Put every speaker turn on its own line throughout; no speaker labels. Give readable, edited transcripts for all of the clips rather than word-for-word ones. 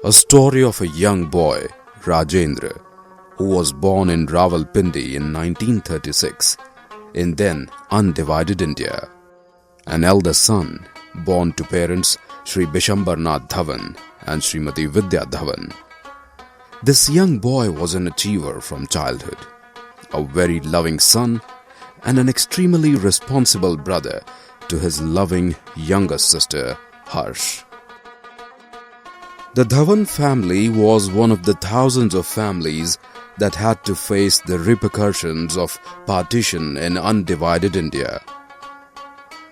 A story of a young boy, Rajendra, who was born in Rawalpindi in 1936 in then undivided India. An elder son born to parents Sri Bishambarnath Dhawan and Srimati Vidya Dhawan. This young boy was an achiever from childhood, a very loving son and an extremely responsible brother to his loving younger sister Harsh. The Dhawan family was one of the thousands of families that had to face the repercussions of partition in undivided India.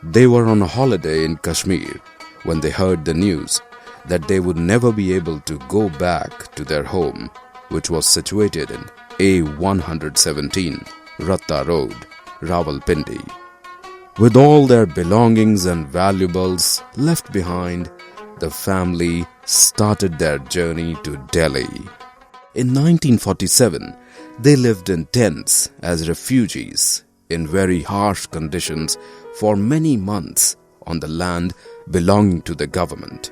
They were on a holiday in Kashmir when they heard the news that they would never be able to go back to their home, which was situated in A117, Ratta Road, Rawalpindi. With all their belongings and valuables left behind, the family started their journey to Delhi. In 1947, they lived in tents as refugees in very harsh conditions for many months on the land belonging to the government.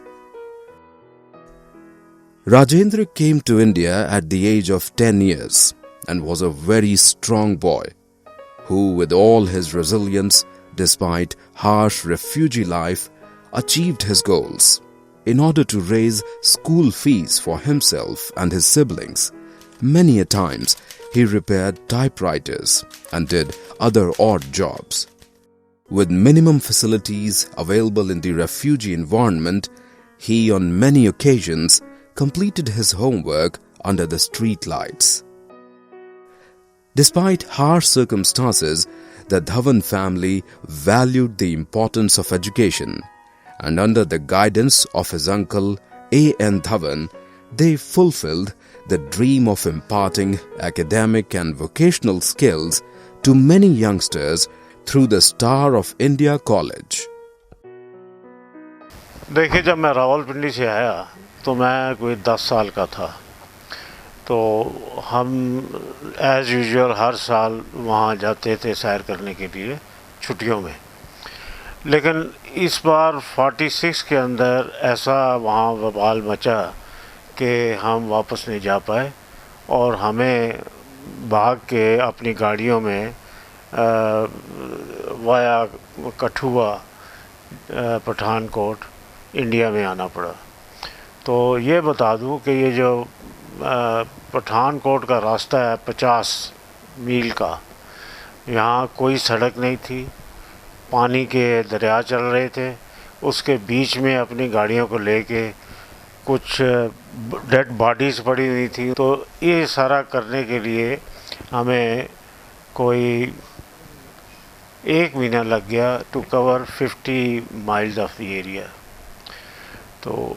Rajendra came to India at the age of 10 years and was a very strong boy who, with all his resilience despite harsh refugee life, achieved his goals. In order to raise school fees for himself and his siblings, many a times he repaired typewriters and did other odd jobs. With minimum facilities available in the refugee environment, he on many occasions completed his homework under the street lights. Despite harsh circumstances, the Dhawan family valued the importance of education, and under the guidance of his uncle A.N. Dhawan, they fulfilled the dream of imparting academic and vocational skills to many youngsters through the Star of India College.
देखिए, जब मैं रावलपिंडी से आया तो मैं कोई 10 साल का था। तो हम एज़ यूजुअल हर साल वहाँ जाते थे सैर करने के लिए छुट्टियों में। लेकिन इस बार 46 के अंदर ऐसा वहाँ बवाल मचा कि हम वापस नहीं जा पाए और हमें भाग के अपनी गाड़ियों में वाया कठुआ पठानकोट इंडिया में आना पड़ा। तो ये बता दूं कि ये जो पठानकोट का रास्ता है 50 मील का, यहाँ कोई सड़क नहीं थी, पानी के दरिया चल रहे थे। उसके बीच में अपनी गाड़ियों को लेके कुछ डेड बॉडीज़ पड़ी हुई थी। तो ये सारा करने के लिए हमें कोई 1 महीना लग गया to cover 50 miles of the area. तो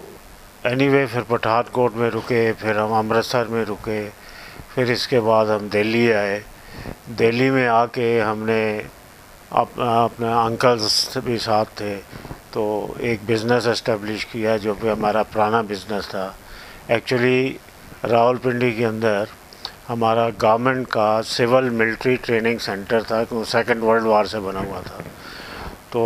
एनीवे फिर पठानकोट में रुके, फिर हम अमृतसर में रुके, फिर इसके बाद हम दिल्ली आए। दिल्ली में आके हमने अपने अंकल्स भी साथ थे तो एक बिज़नेस एस्टेब्लिश किया जो कि हमारा पुराना बिज़नेस था। एक्चुअली रावलपिंडी के अंदर हमारा गवर्नमेंट का सिविल मिलिट्री ट्रेनिंग सेंटर था, क्योंकि सेकेंड वर्ल्ड वार से बना हुआ था। तो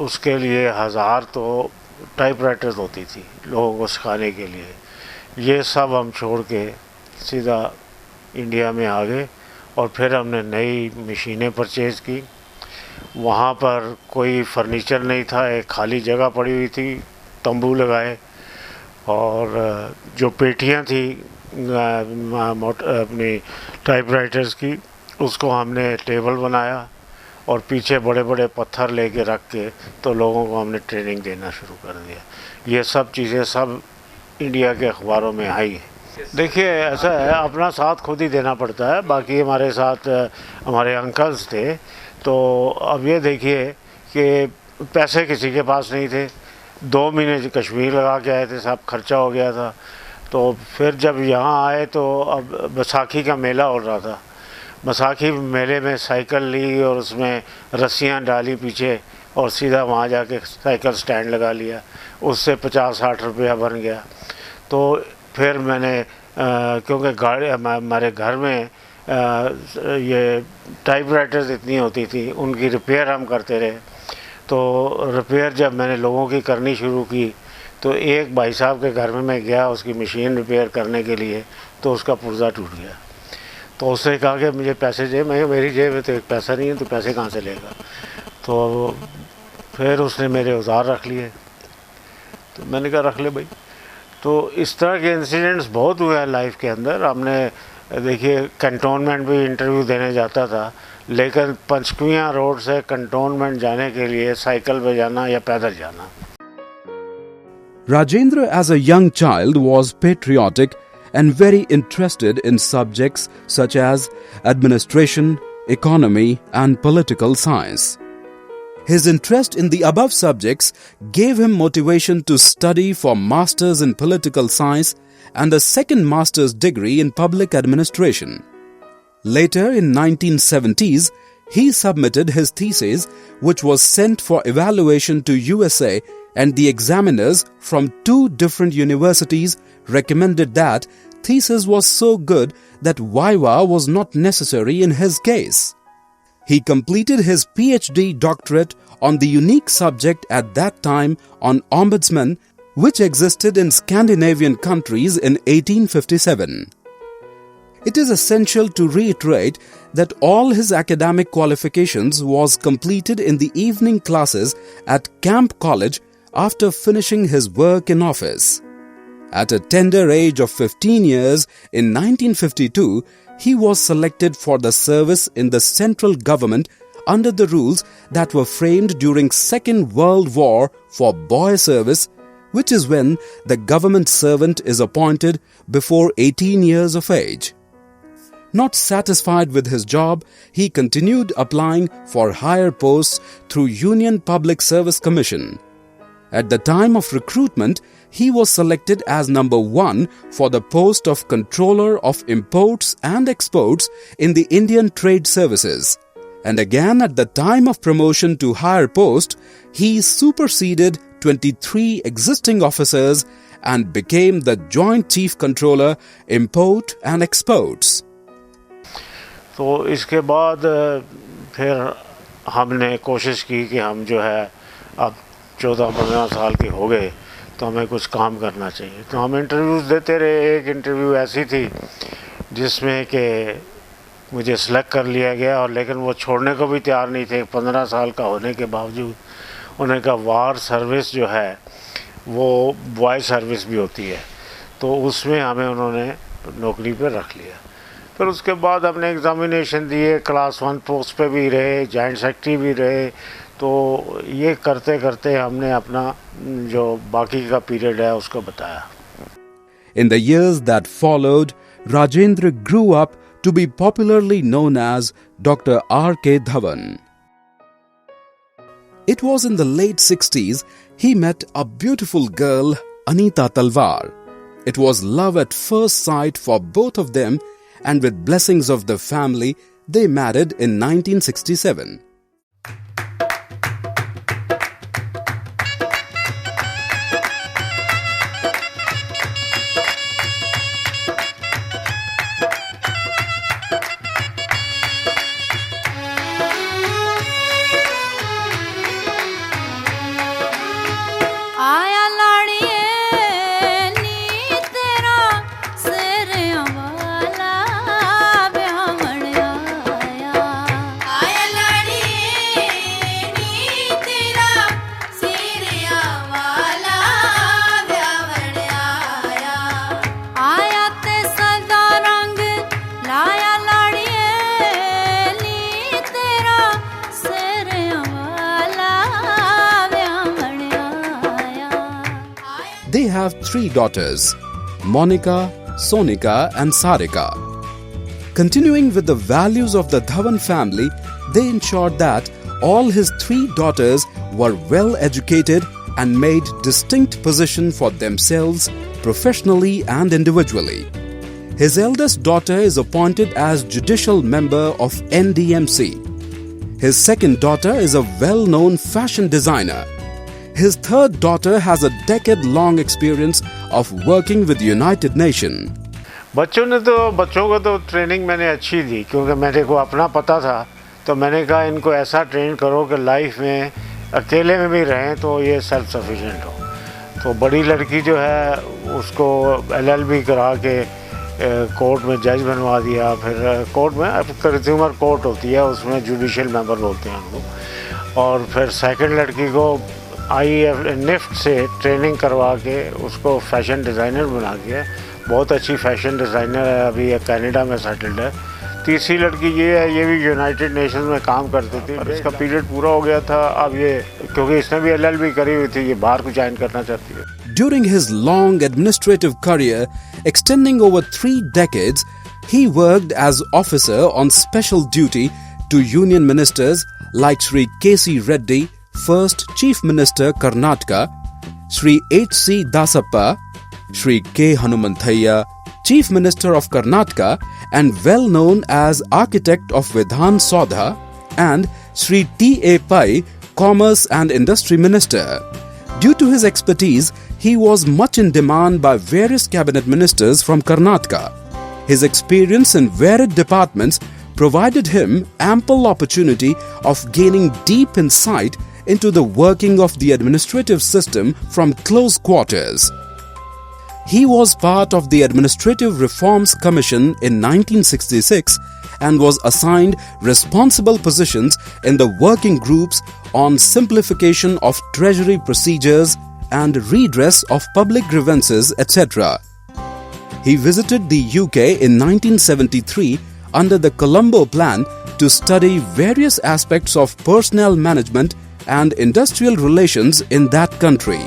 उसके लिए 1000 तो टाइपराइटर्स होती थी लोगों को सिखाने के लिए। ये सब हम छोड़ के सीधा इंडिया में आ गए और फिर हमने नई मशीनें परचेज़ की। वहाँ पर कोई फर्नीचर नहीं था, एक खाली जगह पड़ी हुई थी, तंबू लगाए और जो पेटियाँ थी अपनी टाइपराइटर्स की, उसको हमने टेबल बनाया और पीछे बड़े बड़े पत्थर लेके रख के तो लोगों को हमने ट्रेनिंग देना शुरू कर दिया। ये सब चीज़ें सब इंडिया के अखबारों में आई हैं। देखिए, ऐसा है, अपना साथ खुद ही देना पड़ता है। बाकी हमारे साथ हमारे अंकल्स थे। तो अब ये देखिए कि पैसे किसी के पास नहीं थे। 2 महीने कश्मीर लगा के आए थे, सब खर्चा हो गया था। तो फिर जब यहाँ आए तो अब बैसाखी का मेला हो रहा था। बैसाखी मेले में साइकिल ली और उसमें रस्सियाँ डाली पीछे और सीधा वहाँ जाके साइकिल स्टैंड लगा लिया। उससे 50-60 रुपया बन गया। तो फिर मैंने क्योंकि गाड़ी हमारे घर में ये टाइपराइटर्स इतनी होती थी, उनकी रिपेयर हम करते रहे। तो रिपेयर जब मैंने लोगों की करनी शुरू की तो एक भाई साहब के घर में मैं गया उसकी मशीन रिपेयर करने के लिए, तो उसका पुर्जा टूट गया। तो उसने कहा कि मुझे पैसे दे। मैं मेरी जेब में तो एक पैसा नहीं है, तो पैसे कहाँ से लेगा। तो फिर उसने मेरे औजार रख लिए, तो मैंने कहा रख ले भाई। तो इस तरह के इंसिडेंट्स बहुत हुए हैं लाइफ के अंदर। हमने देखिए कंटोनमेंट भी इंटरव्यू देने जाता था, लेकिन पंचकुइयाँ रोड से कंटोनमेंट जाने के लिए साइकिल पे जाना या पैदल जाना।
Rajendra as a young child was patriotic and very interested in subjects such as administration, economy and political science. His interest in the above subjects gave him motivation to study for Masters in Political Science and a second Master's degree in Public Administration. Later in 1970s, he submitted his thesis, which was sent for evaluation to USA, and the examiners from 2 different universities recommended that thesis was so good that viva was not necessary in his case. He completed his PhD doctorate on the unique subject at that time on ombudsman, which existed in Scandinavian countries in 1857. It is essential to reiterate that all his academic qualifications was completed in the evening classes at Camp College after finishing his work in office. At a tender age of 15 years in 1952, he was selected for the service in the central government under the rules that were framed during Second World War for boy service, which is when the government servant is appointed before 18 years of age. Not satisfied with his job, he continued applying for higher posts through Union Public Service Commission. At the time of recruitment, he was selected as number 1 for the post of Controller of Imports and Exports in the Indian Trade Services. And again at the time of promotion to higher post, he superseded 23 existing officers and became the Joint Chief Controller, Import and Exports.
तो इसके बाद फिर हमने कोशिश की कि हम जो है अब 14-15 साल के हो गए तो हमें कुछ काम करना चाहिए। तो हम इंटरव्यूज़ देते रहे। एक इंटरव्यू ऐसी थी जिसमें कि मुझे सेलेक्ट कर लिया गया, और लेकिन वो छोड़ने को भी तैयार नहीं थे 15 साल का होने के बावजूद। उन्होंने कहा वार सर्विस जो है वो बॉय सर्विस भी होती है, तो उसमें हमें उन्होंने नौकरी पर रख लिया। फिर उसके बाद हमने एग्ज़ामिनेशन दिए, क्लास 1 पोस्ट पे भी रहे, जॉइंट सेक्रेटरी भी रहे। तो ये करते करते हमने अपना जो बाकी का पीरियड है उसको बताया।
In the years that followed, Rajendra grew up to be popularly known as Dr. R.K. Dhawan. It was in the late 60s he met a beautiful girl, Anita Talwar. It was love at first sight for both of them, and with blessings of the family, they married in 1967. They have 3 daughters, Monica, Sonika and Sarika. Continuing with the values of the Dhawan family, they ensured that all his 3 daughters were well educated and made distinct position for themselves professionally and individually. His eldest daughter is appointed as judicial member of NDMC. His second daughter is a well-known fashion designer. His third daughter has a decade-long experience of working with United Nations.
बच्चों को तो training मैंने अच्छी दी, क्योंकि मेरे को अपना पता था। तो मैंने कहा इनको ऐसा ट्रेन करो कि लाइफ में अकेले में भी रहें तो ये सेल्फ सफिशिएंट हो। तो बड़ी लड़की जो है उसको LLB करा के कोर्ट में जज बनवा दिया। फिर कोर्ट में कंज्यूमर कोर्ट होती है, उसमें जुडिशल मेंबर बोलते हैं उनको। और फिर सेकंड लड़की को NIFT से ट्रेनिंग करवा के उसको फैशन डिज़ाइनर बना के, बहुत अच्छी फैशन डिज़ाइनर है, अभी ये कनाडा में सेटल्ड है। तीसरी लड़की ये है, ये भी यूनाइटेड नेशंस में काम करती थी, और इसका पीरियड पूरा हो गया था। अब ये क्योंकि इसने भी LLB करी हुई थी, ये बाहर को ज्वाइन करना चाहती है।
During his long administrative career, extending over 3 decades, he worked as officer on special duty to union ministers like Sri K.C. Reddy, first Chief Minister Karnataka, Sri H.C. Dasappa, Sri K. Hanumanthaiah, Chief Minister of Karnataka and well known as architect of Vidhan Saudha, and Sri T.A. Pai, Commerce and Industry Minister. Due to his expertise, he was much in demand by various cabinet ministers from Karnataka. His experience in varied departments provided him ample opportunity of gaining deep insight into the working of the administrative system from close quarters. He was part of the Administrative Reforms Commission in 1966 and was assigned responsible positions in the working groups on simplification of treasury procedures and redress of public grievances, etc. He visited the UK in 1973 under the Colombo Plan to study various aspects of personnel management and industrial relations in that country.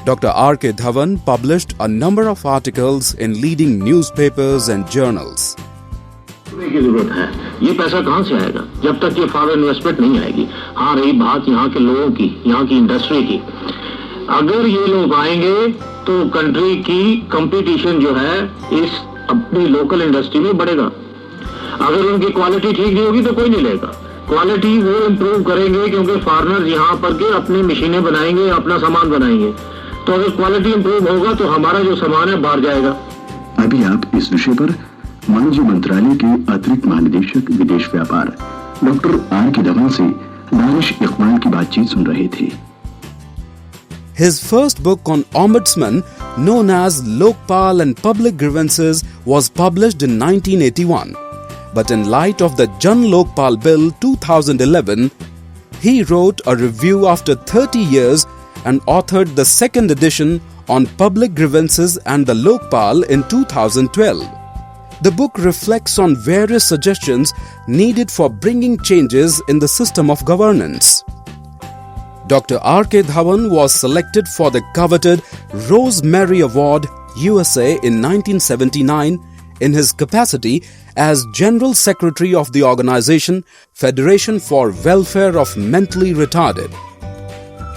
Dr. R.K. Dhawan published a number of articles in leading newspapers and journals.
की जरूरत है, ये पैसा कहाँ से आएगा जब तक ये फॉरेन इन्वेस्टमेंट नहीं आएगी। हाँ, रही बात यहाँ के लोगों की, यहाँ की इंडस्ट्री की, अगर ये लोग आएंगे तो कंट्री की कंपटीशन जो है इस अपनी लोकल इंडस्ट्री में बढ़ेगा। अगर उनकी क्वालिटी ठीक नहीं होगी तो कोई नहीं लेगा। क्वालिटी वो इम्प्रूव करेंगे क्योंकि फॉरेनर्स यहाँ पर के अपनी मशीनें बनाएंगे, अपना सामान बनाएंगे। तो अगर क्वालिटी इम्प्रूव होगा तो हमारा जो सामान है बाहर जाएगा।
अभी आप इस विषय पर वाणिज्य मंत्रालय के अतिरिक्त महानिदेशक विदेश व्यापार डॉक्टर R.K. धवन से दानिश इकबाल की बातचीत सुन रहे थे।
His first book on ombudsman, known as Lokpal and Public Grievances, was published in 1981. But in light of the Jan Lokpal Bill 2011, he wrote a review after 30 years and authored the second edition on public grievances and the Lokpal in 2012. The book reflects on various suggestions needed for bringing changes in the system of governance. Dr. R.K. Dhawan was selected for the coveted Rosemary Award, USA in 1979 in his capacity as General Secretary of the organization Federation for Welfare of Mentally Retarded.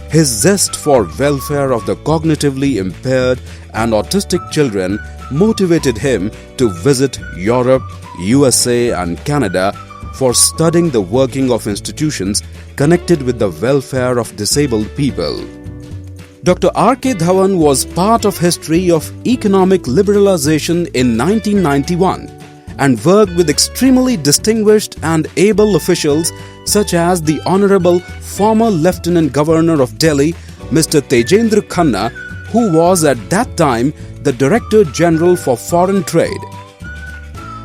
His zest for welfare of the cognitively impaired and autistic children motivated him to visit Europe, USA and Canada for studying the working of institutions connected with the welfare of disabled people. Dr. R.K. Dhawan was part of history of economic liberalization in 1991 and worked with extremely distinguished and able officials such as the Honorable former Lieutenant Governor of Delhi, Mr. Tejendra Khanna, who was at that time the Director General for Foreign Trade.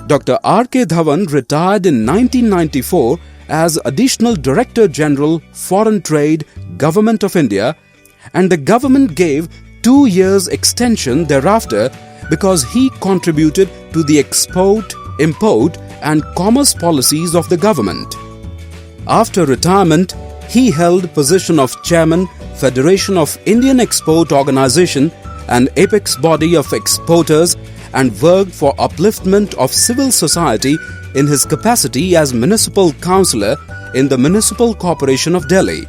Dr. R.K. Dhawan retired in 1994 as Additional Director General, Foreign Trade, Government of India, and the government gave 2 years extension thereafter because he contributed to the export, import and commerce policies of the government. After retirement, he held position of Chairman, Federation of Indian Export Organization, an apex body of exporters, and worked for upliftment of civil society in his capacity as Municipal Councillor in the Municipal Corporation of Delhi.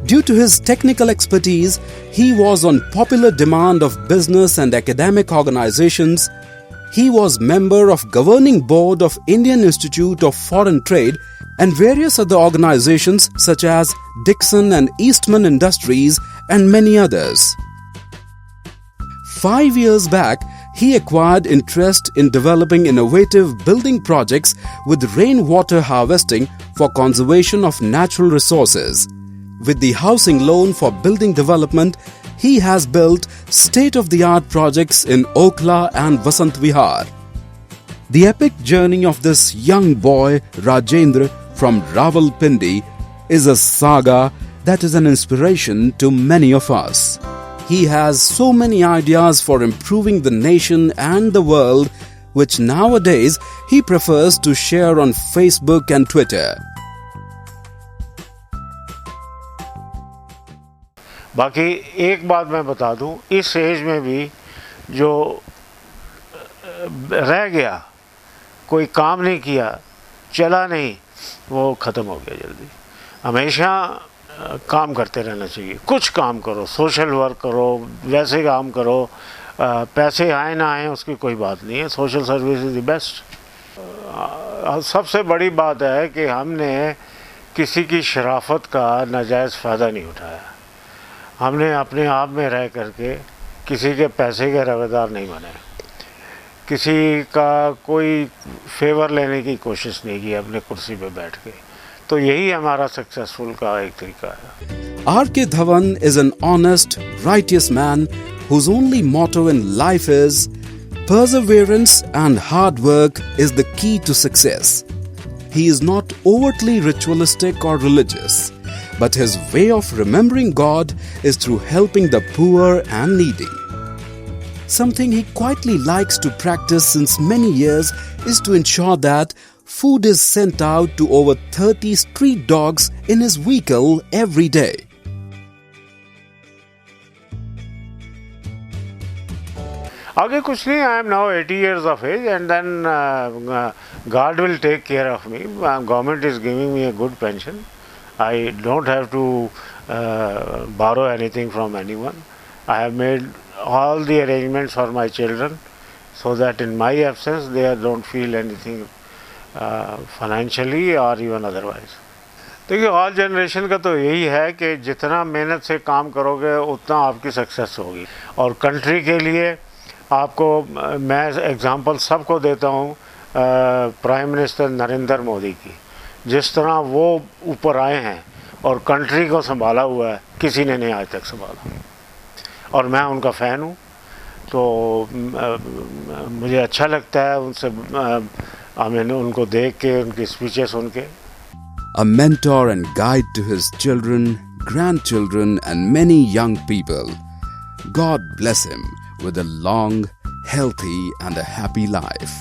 Due to his technical expertise, he was on popular demand of business and academic organizations. He was member of Governing Board of Indian Institute of Foreign Trade and various other organizations such as Dixon and Eastman Industries and many others. 5 years back, he acquired interest in developing innovative building projects with rainwater harvesting for conservation of natural resources. With the housing loan for building development, he has built state-of-the-art projects in Okhla and Vasant Vihar. The epic journey of this young boy Rajendra from Rawalpindi is a saga that is an inspiration to many of us. He has so many ideas for improving the nation and the world, which nowadays he prefers to share on Facebook and Twitter.
बाकी एक बात मैं बता दूं, इस as में भी जो रह गया, कोई काम नहीं किया, चला नहीं, वो ख़त्म हो गया जल्दी। हमेशा काम करते रहना चाहिए, कुछ काम करो, सोशल वर्क करो, वैसे काम करो, पैसे आए ना आए उसकी कोई बात नहीं है, social service is the best. सबसे बड़ी बात है कि हमने किसी की शराफत का नाजायज़ फ़ायदा नहीं उठाया। हमने अपने आप में रह करके किसी के पैसे के रवेदार नहीं बने, किसी का कोई फेवर लेने की कोशिश नहीं की अपने कुर्सी पे बैठ के। तो यही हमारा सक्सेसफुल का एक तरीका है।
R.K. Dhawan is an honest, righteous man whose only motto in life is perseverance and hard work is the key to success. He is not overtly ritualistic or religious, but his way of remembering God is through helping the poor and needy. Something he quietly likes to practice since many years is to ensure that food is sent out to over 30 street dogs in his vehicle every day.
आगे कुछ नहीं, I am now 80 years of age and then God will take care of me. Government is giving me a good pension. I don't have to borrow anything from anyone. I have made all the arrangements for my children so that in my absence they don't feel anything financially or even otherwise. देखिए, all generation का तो यही है कि जितना मेहनत से काम करोगे उतना आपकी सक्सेस होगी। और कंट्री के लिए आपको मैं एग्जांपल सबको देता हूँ, प्राइम मिनिस्टर नरेंद्र मोदी की, जिस तरह वो ऊपर आए हैं और कंट्री को संभाला हुआ है, किसी ने नहीं आज तक संभाला। और मैं उनका फ़ैन हूँ, तो मुझे अच्छा लगता है उनसे उनको देख के, उनकी स्पीचेस सुन के।
A mentor and guide to his children, grandchildren and many young people. God bless him with a long, healthy and a happy life.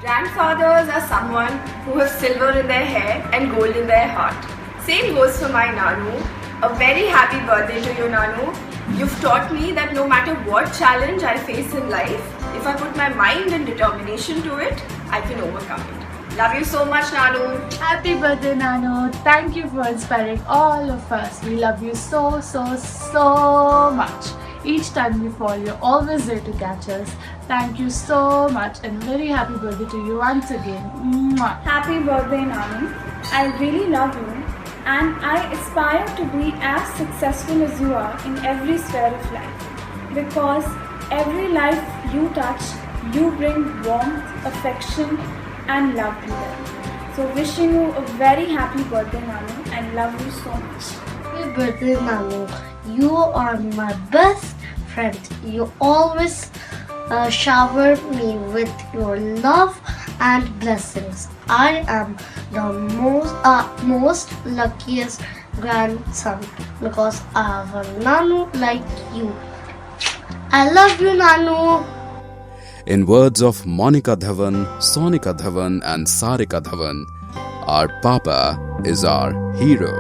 Grandfathers are someone who have silver in their hair and gold in their heart. Same goes for my Nanu. A very happy birthday to you, Nanu. You've taught me that no matter what challenge I face in life, if I put my mind and determination to it, I can overcome it. Love you so much, Nanu.
Happy birthday, Nanu. Thank you for inspiring all of us. We love you so, so, so much. Each time you fall, you're always there to catch us. Thank you so much and very happy birthday to you once again. Mwah.
Happy birthday, Nanu. I really love you and I aspire to be as successful as you are in every sphere of life. Because every life you touch, you bring warmth, affection and love to them. So wishing you a very happy birthday, Nanu, and love you so much.
Happy birthday, Nanu. You are my best friend. You always shower me with your love and blessings. I am the most luckiest grandson because I have a Nanu like you. I love you, Nanu.
In words of Monica Dhawan, Sonika Dhawan and Sarika Dhawan, our Papa is our hero.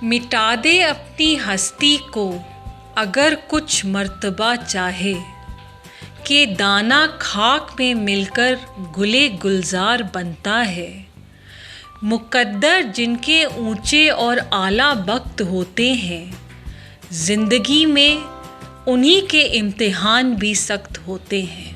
मिटा दे अपनी हस्ती को अगर कुछ मर्तबा चाहे, कि दाना खाक में मिलकर गुले गुलजार बनता है। मुकद्दर जिनके ऊंचे और आला वक्त होते हैं, ज़िंदगी में उन्हीं के इम्तिहान भी सख्त होते हैं।